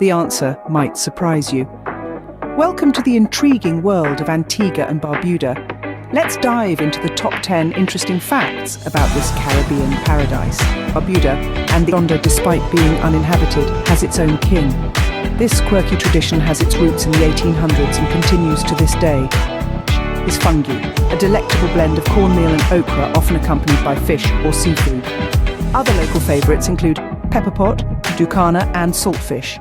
The answer might surprise you. Welcome to the intriguing world of Antigua and Barbuda. Let's dive into the top 10 interesting facts about this Caribbean paradise. Barbuda, and the island, despite being uninhabited, has its own king. This quirky tradition has its roots in the 1800s and continues to this day. Is fungi, a delectable blend of cornmeal and okra, often accompanied by fish or seafood. Other local favourites include pepper pot, ducana and saltfish.